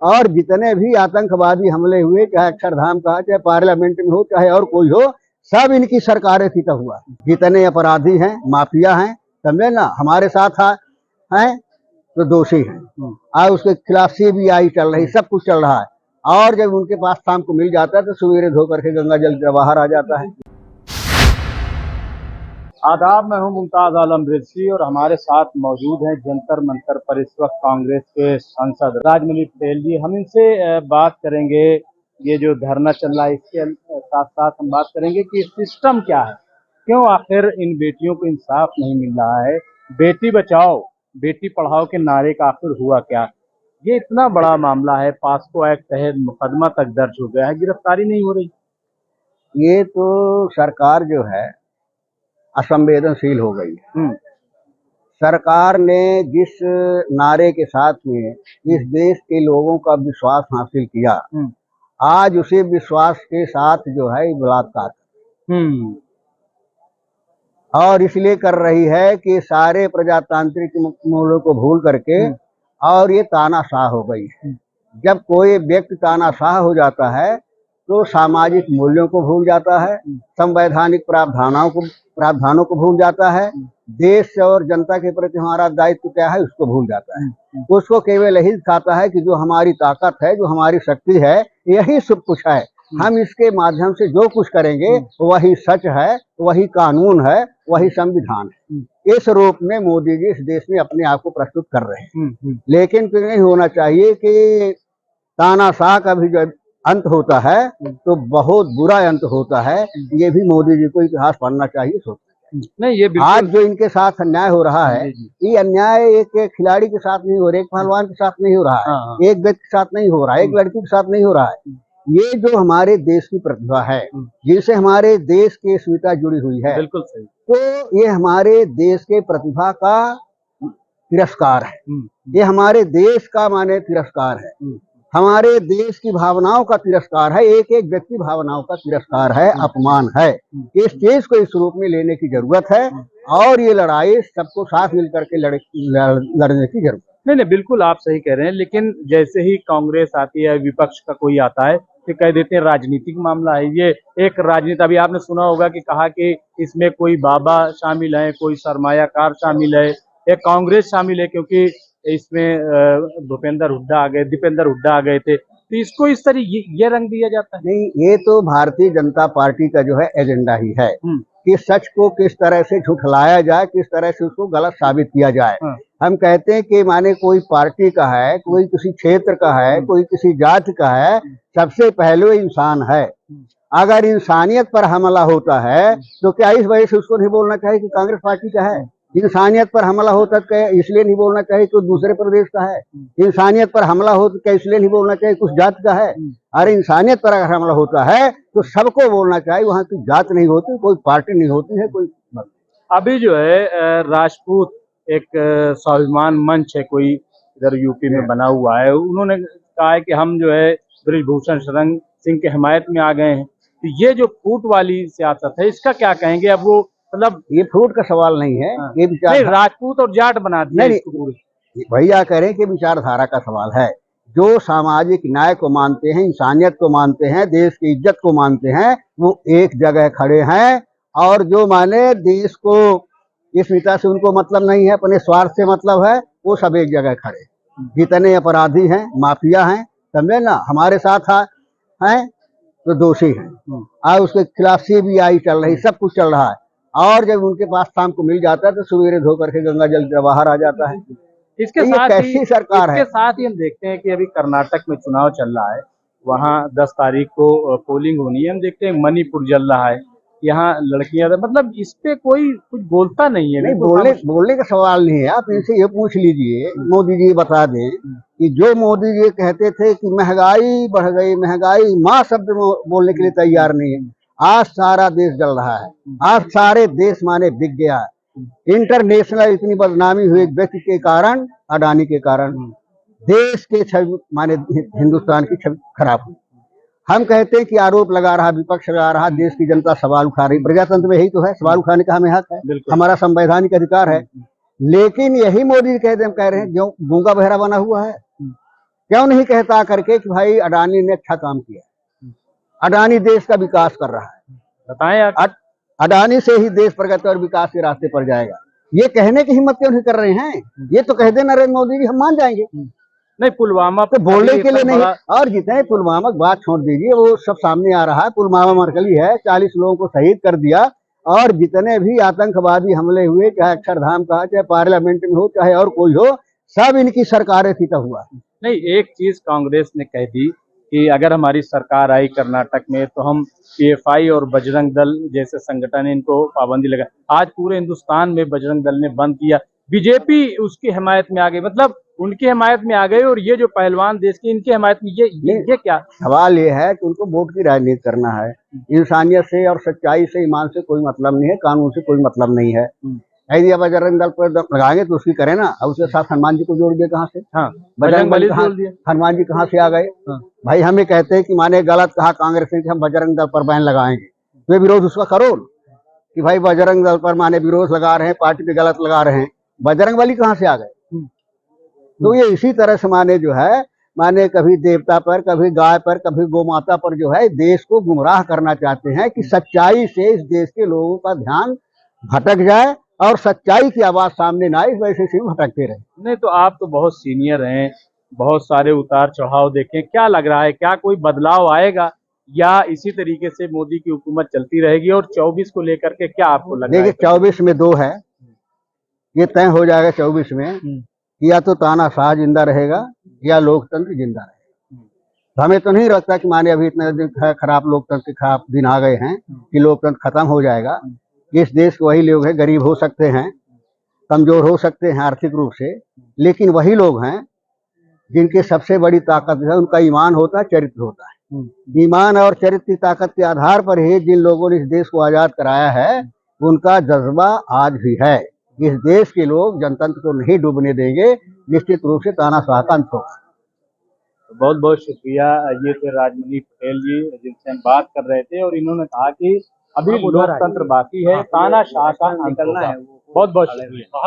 और जितने भी आतंकवादी हमले हुए, चाहे अक्षरधाम का, चाहे पार्लियामेंट में हो, चाहे और कोई हो, सब इनकी सरकारें थी तब हुआ। जितने अपराधी हैं, माफिया हैं, समझे ना, हमारे साथ हैं तो दोषी हैं। आज उसके खिलाफ CBI चल रही, सब कुछ चल रहा है। और जब उनके पास शाम को मिल जाता है तो सवेरे धो करके गंगा जल बाहर आ जाता है। आदाब, मैं हूं मुमताज आलम रिजवी और हमारे साथ मौजूद हैं जंतर मंतर पर इस वक्त कांग्रेस के सांसद राजमणि पटेल जी। हम इनसे बात करेंगे, ये जो धरना चल रहा है इसके साथ साथ हम बात करेंगे कि सिस्टम क्या है, क्यों आखिर इन बेटियों को इंसाफ नहीं मिल रहा है, बेटी बचाओ बेटी पढ़ाओ के नारे का आखिर हुआ क्या। ये इतना बड़ा मामला है, पास्को एक्ट तहत मुकदमा तक दर्ज हो गया है, गिरफ्तारी नहीं हो रही। ये तो सरकार जो है असंवेदनशील हो गई है। सरकार ने जिस नारे के साथ में इस देश के लोगों का विश्वास हासिल किया, आज उसी विश्वास के साथ जो है बलात्कार और इसलिए कर रही है कि सारे प्रजातांत्रिक मूल्यों को भूल करके, और ये तानाशाह हो गई है। जब कोई व्यक्ति तानाशाह हो जाता है तो सामाजिक मूल्यों को भूल जाता है, संवैधानिक प्रावधानों को भूल जाता है, देश और जनता के प्रति हमारा दायित्व क्या है उसको भूल जाता है। उसको केवल यही दिखाता है कि जो हमारी ताकत है, जो हमारी शक्ति है, यही सब कुछ है। हम इसके माध्यम से जो कुछ करेंगे वही सच है, वही कानून है, वही संविधान है। इस रूप में मोदी जी इस देश में अपने आप को प्रस्तुत कर रहे हैं। लेकिन तो नहीं होना चाहिए कि तानाशाह का भी जब अंत होता है तो बहुत बुरा अंत होता है। ये भी मोदी जी को इतिहास पढ़ना चाहिए, सोचना नहीं। ये आज जो इनके साथ अन्याय हो रहा है, ये अन्याय एक खिलाड़ी के साथ नहीं हो रहा, एक पहलवान के साथ नहीं हो रहा है, एक व्यक्ति के साथ नहीं हो रहा है, एक लड़की के साथ नहीं हो रहा है। ये जो हमारे देश की प्रतिभा है, जिनसे हमारे देश की अस्मिता जुड़ी हुई है, बिल्कुल सही, तो ये हमारे देश के प्रतिभा का तिरस्कार है। ये हमारे देश का माने तिरस्कार है, हमारे देश की भावनाओं का तिरस्कार है, एक एक व्यक्ति भावनाओं का तिरस्कार है, अपमान है। इस चीज को इस रूप में लेने की जरूरत है और ये लड़ाई सबको साथ मिलकर के लड़ने की जरूरत है। नहीं, बिल्कुल आप सही कह रहे हैं। लेकिन जैसे ही कांग्रेस आती है, विपक्ष का कोई आता है तो कह देते हैं राजनीतिक मामला है। ये एक राजनीति, अभी आपने सुना होगा कि कहा कि इसमें कोई बाबा शामिल है, कोई सरमायाकार शामिल है, एक कांग्रेस शामिल है, क्योंकि इसमें दीपेंद्र हुड्डा आ गए थे। तो इसको इस तरह ये रंग दिया जाता है। नहीं, ये तो भारतीय जनता पार्टी का जो है एजेंडा ही है कि सच को किस तरह से झुठलाया जाए, किस तरह से उसको गलत साबित किया जाए। हम कहते हैं कि माने कोई पार्टी का है, कोई किसी क्षेत्र का है, कोई किसी जाति का है, सबसे पहले इंसान है। अगर इंसानियत पर हमला होता है तो क्या इस वजह से उसको नहीं बोलना चाहिए कि कांग्रेस पार्टी का है? इंसानियत पर हमला होता है इसलिए नहीं बोलना चाहिए कि दूसरे प्रदेश का है? इंसानियत पर हमला हो तो क्या इसलिए नहीं बोलना चाहिए कुछ जात का है? अरे इंसानियत पर अगर हमला होता है तो सबको बोलना चाहिए, वहाँ की जात नहीं होती, कोई पार्टी नहीं होती है, कोई। अभी जो है राजपूत एक स्वाभिमान मंच है, कोई इधर यूपी में बना हुआ है, उन्होंने कहा है कि हम जो है बृजभूषण शरण सिंह के हिमायत में आ गए हैं। तो ये जो फूट वाली सियासत है, इसका क्या कहेंगे? अब वो मतलब ये फूट का सवाल नहीं है, ये विचार राजपूत और जाट बना दिया भैया करें कि विचारधारा का सवाल है। जो सामाजिक न्याय को मानते हैं, इंसानियत को मानते हैं, देश की इज्जत को मानते हैं, वो एक जगह खड़े हैं। और जो माने देश को इस विधा से उनको मतलब नहीं है, अपने स्वार्थ से मतलब है, वो सब एक जगह खड़े। जितने अपराधी हैं, माफिया हैं, समझे ना, हमारे साथ हैं तो दोषी हैं। आज उसके खिलाफ CBI चल रही, सब कुछ चल रहा है। और जब उनके पास शाम को मिल जाता है तो सवेरे धो करके गंगा जल बाहर आ जाता है। इसके साथ कैसी सरकार है? इसके साथ ही हम देखते हैं कि अभी कर्नाटक में चुनाव चल रहा है, वहाँ 10 तारीख को पोलिंग होनी है। हम देखते हैं मणिपुर जल रहा है, यहाँ लड़कियां, मतलब इस पे कोई कुछ बोलता नहीं है। नहीं, बोलने का सवाल नहीं है। आप इनसे ये पूछ लीजिए, मोदी जी बता दें कि जो मोदी जी कहते थे कि महंगाई बढ़ गई, महंगाई माँ शब्द बोलने के लिए तैयार नहीं है, आज सारा देश जल रहा है। आज सारे देश माने बिक गया है। इंटरनेशनल इतनी बदनामी हुई व्यक्ति के कारण, अडानी के कारण, देश के छवि माने हिंदुस्तान की छवि खराब हुई। हम कहते हैं कि आरोप लगा रहा, विपक्ष लगा रहा, देश की जनता सवाल उठा रही। प्रजातंत्र में यही तो है, सवाल उठाने का हमें हक है, हमारा संवैधानिक अधिकार है। लेकिन यही मोदी कह रहे हैं जो गूंगा बहरा बना हुआ है, क्यों नहीं कहता करके कि भाई अडानी ने अच्छा काम किया, अडानी देश का विकास कर रहा है, बताएं आप। अडानी से ही देश प्रगति और विकास के रास्ते पर जाएगा। ये कहने की हिम्मत क्यों नहीं कर रहे हैं? ये तो कह दे नरेंद्र मोदी जी, हम मान जाएंगे। नहीं, पुलवामा तो बोलने के लिए नहीं, और जितने पुलवामा की बात छोड़ दीजिए, वो सब सामने आ रहा है। पुलवामा मरकली है, 40 लोगों को शहीद कर दिया, और जितने भी आतंकवादी हमले हुए, चाहे अक्षरधाम का, चाहे पार्लियामेंट में हो, चाहे और कोई हो, सब इनकी सरकारें थी तो हुआ। नहीं, एक चीज कांग्रेस ने कह दी कि अगर हमारी सरकार आई कर्नाटक में तो हम पीएफआई और बजरंग दल जैसे संगठन इनको पाबंदी लगा। आज पूरे हिंदुस्तान में बजरंग दल ने बंद किया, बीजेपी उसकी हिमायत में आ गई, मतलब उनकी हिमायत में आ गई, और ये जो पहलवान देश की इनकी हिमायत में, ये क्या सवाल ये है कि उनको वोट की राजनीति करना है। इंसानियत से और सच्चाई से, ईमान से कोई मतलब नहीं है, कानून से कोई मतलब नहीं है। यदि अब बजरंग दल पर लगाएंगे तो उसकी करें ना, और उसके साथ हनुमान जी को जोड़ दिए कहाँ से? हाँ, बजरंग बली हनुमान जी कहाँ से आ गए? हाँ। भाई हमें कहते हैं कि माने गलत कहा कांग्रेस ने कि हम बजरंग दल पर बैन लगाएंगे, तो विरोध उसका करो कि भाई बजरंग दल पर माने विरोध लगा रहे हैं, पार्टी पे गलत लगा रहे हैं, बजरंग बली कहाँ से आ गए? तो ये इसी तरह से माने जो है, माने कभी देवता पर, कभी गाय पर, कभी गौ माता पर जो है देश को गुमराह करना चाहते हैं कि सच्चाई से इस देश के लोगों का ध्यान भटक जाए और सच्चाई की आवाज सामने ना आए, वैसे से भटकते रहे। नहीं, तो आप तो बहुत सीनियर हैं, बहुत सारे उतार चढ़ाव देखे, क्या लग रहा है, क्या कोई बदलाव आएगा या इसी तरीके से मोदी की हुकूमत चलती रहेगी? और 24 को लेकर के क्या आपको लग रहा है? देखिए 24 में 2 है, ये तय हो जाएगा 24 में, या तो तानाशाह जिंदा रहेगा या लोकतंत्र जिंदा रहेगा। हमें तो नहीं लगता कि माने अभी इतने खराब लोकतंत्र के खराब दिन आ गए हैं कि लोकतंत्र खत्म हो जाएगा। इस देश के वही लोग हैं, गरीब हो सकते हैं, कमजोर हो सकते हैं आर्थिक रूप से, लेकिन वही लोग हैं जिनकी सबसे बड़ी ताकत है उनका ईमान होता है, चरित्र होता है। ईमान और चरित्र की ताकत के आधार पर ही जिन लोगों ने इस देश को आजाद कराया है, उनका जज्बा आज भी है। इस देश के लोग जनतंत्र को नहीं डूबने देंगे, निश्चित रूप से तानाशाह का अंत होगा। बहुत बहुत शुक्रिया। ये थे राजमणि पटेल जी जिनसे हम बात कर रहे थे, और इन्होंने कहा कि अभी लोकतंत्र बाकी है, तानाशाह का अंत होगा। बहुत बहुत शुक्रिया।